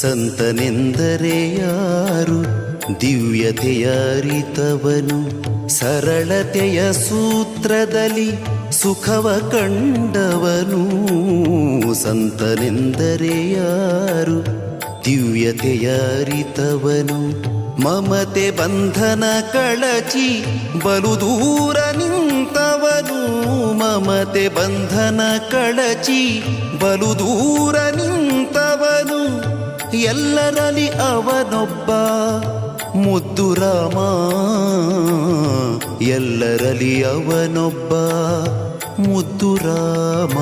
ಸಂತನೆಂದರೆ ಯಾರು ದಿವ್ಯತೆಯ ಅರಿತವನು, ಸರಳತೆಯ ಸೂತ್ರದಲ್ಲಿ ಸುಖವ ಕಂಡವನು. ಸಂತನೆಂದರೆ ಯಾರು ದಿವ್ಯತೆಯ ಅರಿತವನು, ಮಮತೆ ಬಂಧನ ಕಳಚಿ ಬಲು ದೂರ ನಿಂತವನು. ಮಮತೆ ಬಂಧನ ಕಳಚಿ ಬಲು ದೂರ ನಿಂತವನು, ಎಲ್ಲರಲ್ಲಿ ಅವನೊಬ್ಬ ಮುದ್ದು ರಾಮ. ಎಲ್ಲರಲ್ಲಿ ಅವನೊಬ್ಬ ಮುದ್ದು ರಾಮ.